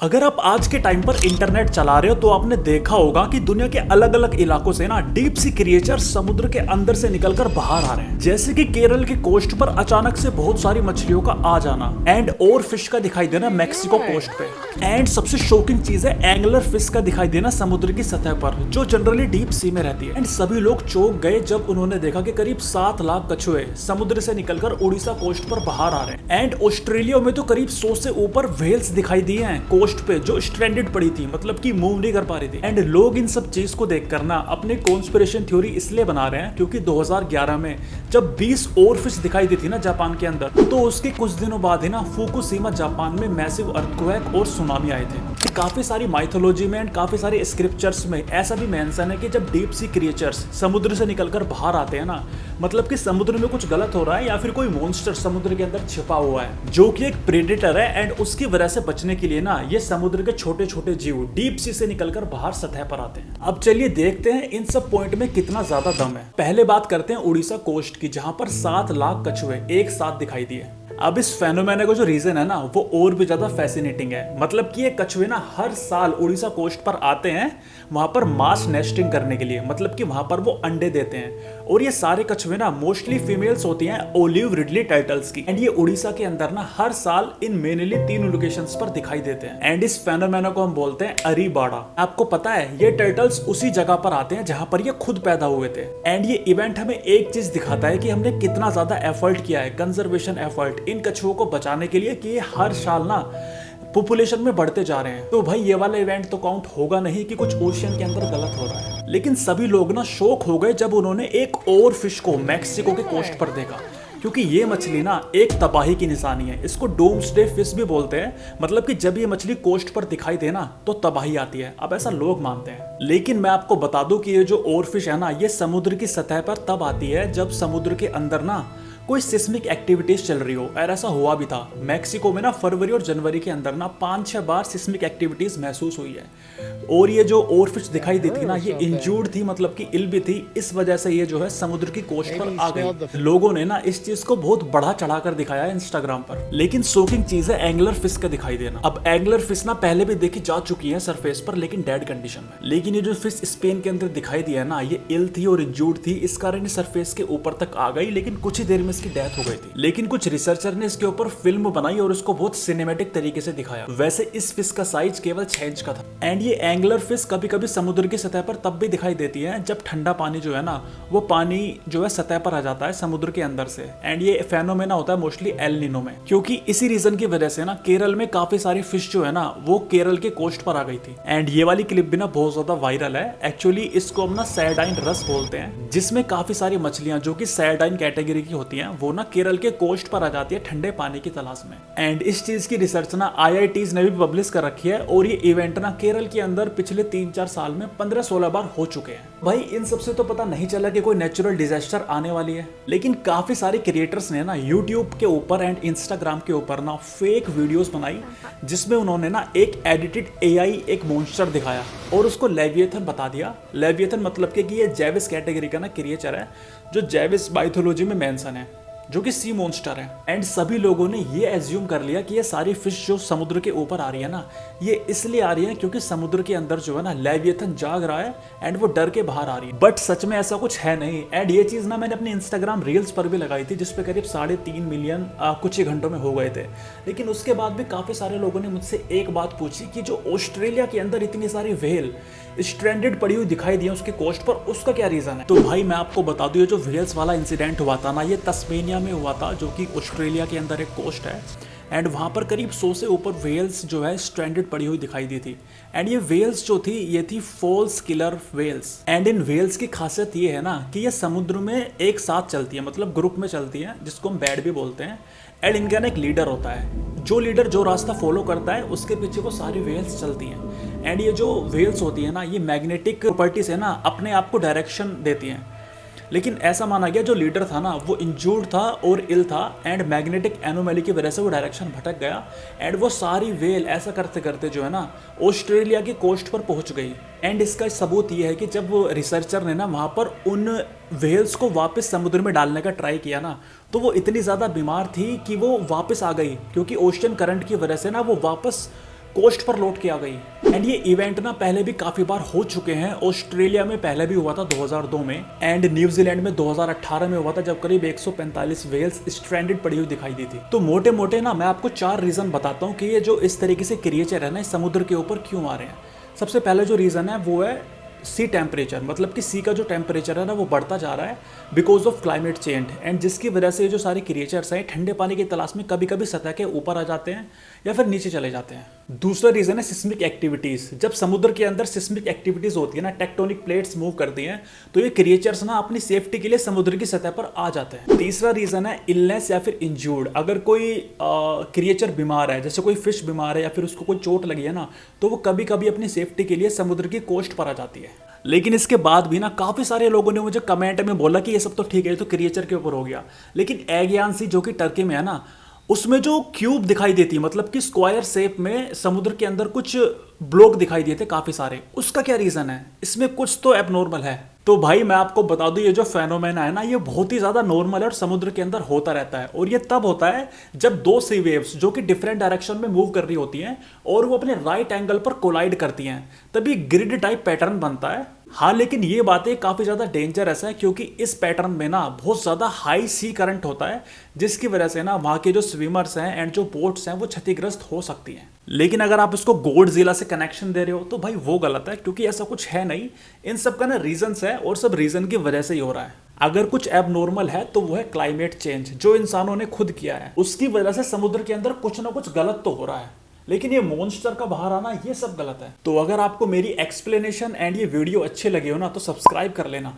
अगर आप आज के टाइम पर इंटरनेट चला रहे हो तो आपने देखा होगा कि दुनिया के अलग अलग इलाकों से ना डीप सी क्रिएचर समुद्र के अंदर से निकलकर बाहर आ रहे हैं। जैसे कि केरल के कोस्ट पर अचानक से बहुत सारी मछलियों का आ जाना एंड और फिश का दिखाई देना मैक्सिको कोस्ट पे। एंड सबसे शॉकिंग चीज है एंगलर फिश का दिखाई देना समुद्र की सतह पर, जो जनरली डीप सी में रहती है। एंड सभी लोग चौंक गए जब उन्होंने देखा कि करीब 7 लाख कछुए समुद्र से निकलकर उड़ीसा कोस्ट पर बाहर आ रहे हैं। एंड ऑस्ट्रेलिया में तो करीब 100 से ऊपर व्हेल्स दिखाई दिए हैं कोस्ट पे, जो स्ट्रैंडेड पड़ी थी, मतलब कि मूव नहीं कर पा रही थी। एंड लोग इन सब चीज को देखकर ना अपनी कॉन्स्पिरेशन थ्योरी इसलिए बना रहे हैं क्योंकि 2011 में जब 20 और फिश दिखाई दी थी ना जापान के अंदर, तो उसके कुछ दिनों बाद ही ना फुकुशिमा जापान में मैसिव अर्थक्वेक और सुनामी आए थे। काफी सारी माइथोलॉजी में एंड काफी सारे स्क्रिप्चर्स में ऐसा भी मेंशन है कि जब डीप सी क्रिएचर्स समुद्र से निकलकर बाहर आते हैं ना, मतलब कि समुद्र में कुछ गलत हो रहा है या फिर कोई मॉन्स्टर समुद्र के अंदर छिपा हुआ है जो कि एक प्रेडेटर है। एंड उसकी वजह से बचने के लिए ना ये समुद्र के छोटे छोटे जीव डीप सी से निकलकर बाहर सतह पर आते हैं। अब चलिए देखते हैं इन सब पॉइंट में कितना ज्यादा दम है। पहले बात करते हैं उड़ीसा कोस्ट की, जहां पर 7 लाख कछुए एक साथ दिखाई दिए। अब इस फेनोमेना का जो रीजन है ना वो और भी ज्यादा फैसिनेटिंग है। मतलब कि ये कछुए ना हर साल उड़ीसा कोस्ट पर आते हैं वहां पर मास नेस्टिंग करने के लिए, मतलब कि वहां पर वो अंडे देते हैं। और ये सारे कछुए ना मोस्टली फीमेल्स होती हैं ओलिव रिडली टाइटल्स की। एंड ये उड़ीसा के अंदर ना हर साल इन मेनली 3 लोकेशंस पर दिखाई देते हैं। एंड इस फेनोमेना को हम बोलते हैं अरीबाड़ा। आपको पता है ये टर्टल्स उसी जगह पर आते हैं जहां पर ये खुद पैदा हुए थे। एंड ये इवेंट हमें एक चीज दिखाता है कि हमने कितना ज्यादा एफर्ट किया है, कंजर्वेशन एफर्ट, इन कछुओं को बचाने के लिए, कि ये हर साल ना पॉपुलेशन में बढ़ते जा रहे हैं। तो भाई ये वाला इवेंट तो काउंट होगा नहीं कि कुछ ओशियन के अंदर गलत हो रहा है। लेकिन सभी लोग ना शॉक हो गए जब उन्होंने एक और फिश को मैक्सिको के कोस्ट पर देखा, क्योंकि ये मछली ना एक तबाही की निशानी है। इसको डूम्सडे फिश भी बोलते हैं। मतलब कि जब ये मछली कोस्ट पर दिखाई दे ना तो तबाही आती है। अब ऐसा लोग मानते हैं, लेकिन मैं आपको बता दूं कि ये जो और फिश है ना ये समुद्र की सतह पर तब आती है जब समुद्र के अंदर ना कोई सिस्मिक एक्टिविटीज चल रही हो। और ऐसा हुआ भी था। मैक्सिको में ना फरवरी और जनवरी के अंदर ना 5-6 बार सिस्मिक एक्टिविटीज महसूस हुई है। और ये जो और फिश दिखाई दी थी ना ये इंजूर्ड थी, मतलब कि इल भी थी। इस वजह से ये जो है समुद्र की कोस्ट पर आ गई। लोगों ने ना इस चीज को बहुत बढ़ा चढ़ाकर दिखाया है इंस्टाग्राम पर। लेकिन शॉकिंग चीज है एंगलर फिश का दिखाई देना। अब एंगलर फिश ना पहले भी देखी जा चुकी है सरफेस पर, लेकिन डेड कंडीशन में। लेकिन ये जो फिश स्पेन के अंदर दिखाई दिया है ना ये इल थी और इंजूर्ड थी, इस कारण ये सरफेस के ऊपर तक आ गई। लेकिन कुछ ही देर में इसकी डेथ हो गई थी। लेकिन कुछ रिसर्चर ने इसके ऊपर फिल्म बनाई और इसको बहुत सिनेमैटिक तरीके से दिखाया। वैसे इस फिश का साइज केवल 6 इंच का था। एंड ये एंगलर फिश कभी कभी समुद्र की सतह पर तब भी दिखाई देती है जब ठंडा पानी जो है ना वो पानी जो है सतह पर आ जाता है समुद्र के अंदर से। एंड ये फेनोमेना होता है मोस्टली एल नीनो में, क्योंकि इसी रीजन की वजह से ना केरल में काफी सारी फिश जो है ना वो केरल के कोस्ट पर आ गई थी। एंड ये वाली क्लिप भी ना बहुत ज्यादा वायरल है। एक्चुअली इसको हम ना सैरडाइन रस बोलते हैं, जिसमें काफी सारी मछलियां जो कि सैरडाइन कैटेगरी की होती हैं वो ना केरल के कोस्ट पर आ जाती है ठंडे पानी की तलाश में। एंड इस चीज की रिसर्च ना IITs ने भी पब्लिश कर रखी है। और ये इवेंट ना केरल के अंदर पिछले 3-4 साल में 15-16 बार हो चुके हैं। भाई इन सबसे तो पता नहीं चला कि कोई नेचुरल डिजास्टर आने वाली है, लेकिन काफी सारे क्रिएटर्स ने ना यूट्यूब के ऊपर एंड इंस्टाग्राम के ऊपर ना फेक वीडियोस बनाई, जिसमें उन्होंने ना एक एडिटेड AI एक मॉन्स्टर दिखाया और उसको लेविएथन बता दिया। लेविएथन मतलब कि ये जेविस कैटेगरी का ना क्रिएचर है, जो जेविस माइथोलॉजी में मेंशन है, जो कि सी मॉन्स्टर है। एंड सभी लोगों ने ये एज्यूम कर लिया कि ये सारी फिश जो समुद्र के ऊपर आ रही है ना ये इसलिए आ रही है क्योंकि समुद्र के अंदर जो है ना लेविएथन जाग रहा है एंड वो डर के बाहर आ रही है। बट सच में ऐसा कुछ है नहीं। एंड ये चीज ना मैंने अपने इंस्टाग्राम रील्स पर भी लगाई थी, जिसपे करीब 3.5 मिलियन कुछ ही घंटों में हो गए थे। लेकिन उसके बाद भी काफी सारे लोगों ने मुझसे एक बात पूछी कि जो ऑस्ट्रेलिया के अंदर इतनी सारी व्हेल स्ट्रैंडेड पड़ी हुई दिखाई दी है उसके कोस्ट पर, उसका क्या रीजन है। तो भाई मैं आपको बता दूं, ये जो व्हेल्स वाला इंसिडेंट हुआ था ना ये तस्मेनिया में हुआ था, जो कि ऑस्ट्रेलिया के अंदर एक कोस्ट है। एंड वहाँ पर करीब 100 से ऊपर व्हेल्स जो है स्ट्रैंडेड पड़ी हुई दिखाई दी थी। एंड ये व्हेल्स जो थी ये थी फॉल्स किलर व्हेल्स। एंड इन व्हेल्स की खासियत ये है ना कि ये समुद्र में एक साथ चलती है, मतलब ग्रुप में चलती है, जिसको हम बैड भी बोलते हैं। एंड इनका ना एक लीडर होता है, जो लीडर जो रास्ता फॉलो करता है उसके पीछे वो सारी व्हेल्स चलती हैं। एंड ये जो व्हेल्स होती है ना ये मैग्नेटिक प्रॉपर्टी से ना अपने आप को डायरेक्शन देती हैं। लेकिन ऐसा माना गया जो लीडर था ना वो इंजूर्ड था और इल था एंड मैग्नेटिक एनोमैली की वजह से वो डायरेक्शन भटक गया। एंड वो सारी व्हेल ऐसा करते करते जो है ना ऑस्ट्रेलिया की कोस्ट पर पहुंच गई। एंड इसका सबूत ये है कि जब रिसर्चर ने ना वहाँ पर उन व्हेल्स को वापस समुद्र में डालने का ट्राई किया ना तो वो इतनी ज़्यादा बीमार थी कि वो वापस आ गई, क्योंकि ओशन करंट की वजह से ना वो वापस कोस्ट पर लौट के आ गई। एंड ये इवेंट ना पहले भी काफी बार हो चुके हैं। ऑस्ट्रेलिया में पहले भी हुआ था 2002 में, एंड न्यूजीलैंड में 2018 में हुआ था, जब करीब 145 व्हेल्स स्ट्रैंडेड पड़ी हुई दिखाई दी थी। तो मोटे मोटे ना मैं आपको 4 रीजन बताता हूँ कि ये जो इस तरीके से क्रिएचर है ना समुद्र के ऊपर क्यों आ रहे हैं। सबसे पहले जो रीजन है वो है सी टेम्परेचर, मतलब कि सी का जो टेम्परेचर है ना वो बढ़ता जा रहा है because of climate change. And जिसकी वजह से जो सारे क्रिएचर्स हैं ठंडे पानी की तलाश में कभी कभी सतह के ऊपर आ जाते हैं या फिर नीचे चले जाते हैं। दूसरा रीजन है सिस्मिक एक्टिविटीज। जब समुद्र के अंदर सिस्मिक एक्टिविटीज होती है ना, टेक्टोनिक प्लेट्स मूव करती हैं, तो ये क्रिएचर्स ना अपनी सेफ्टी के लिए समुद्र की सतह पर आ जाते हैं। तीसरा रीजन है इलनेस या फिर इंज्यूर्ड। अगर कोई क्रिएचर बीमार है, जैसे कोई फिश बीमार है या फिर उसको कोई चोट लगी है ना, तो वो कभी कभी अपनी सेफ्टी के लिए समुद्र की कोस्ट पर आ जाती है। लेकिन इसके बाद भी ना काफी सारे लोगों ने मुझे कमेंट में बोला कि ये सब तो ठीक है, ये तो क्रिएचर के ऊपर हो गया, लेकिन एगियान सी जो कि टर्की में है ना, उसमें जो क्यूब दिखाई देती, मतलब कि स्क्वायर शेप में समुद्र के अंदर कुछ ब्लॉक दिखाई दिए थे काफी सारे, उसका क्या रीजन है? इसमें कुछ तो एबनॉर्मल है। तो भाई मैं आपको बता दूं, ये जो फेनोमेना है ना ये बहुत ही ज्यादा नॉर्मल है और समुद्र के अंदर होता रहता है। और ये तब होता है जब दो सी वेव्स जो कि डिफरेंट डायरेक्शन में मूव कर रही होती हैं और वो अपने राइट एंगल पर कोलाइड करती हैं, तभी ग्रिड टाइप पैटर्न बनता है। हाँ, लेकिन ये बातें काफी ज्यादा डेंजरस है क्योंकि इस पैटर्न में ना बहुत ज्यादा हाई सी करंट होता है, जिसकी वजह से ना वहां के जो स्विमर्स हैं एंड जो बोट्स हैं वो क्षतिग्रस्त हो सकती हैं। लेकिन अगर आप इसको गॉडजिला से कनेक्शन दे रहे हो तो भाई वो गलत है, क्योंकि ऐसा कुछ है नहीं। इन सब का ना रीजंस है और सब रीजन की वजह से ही हो रहा है। अगर कुछ एबनॉर्मल है तो वो है क्लाइमेट चेंज, जो इंसानों ने खुद किया है। उसकी वजह से समुद्र के अंदर कुछ ना कुछ गलत तो हो रहा है, लेकिन ये मॉन्स्टर का बाहर आना ये सब गलत है। तो अगर आपको मेरी एक्सप्लेनेशन एंड ये वीडियो अच्छे लगे हो ना तो सब्सक्राइब कर लेना।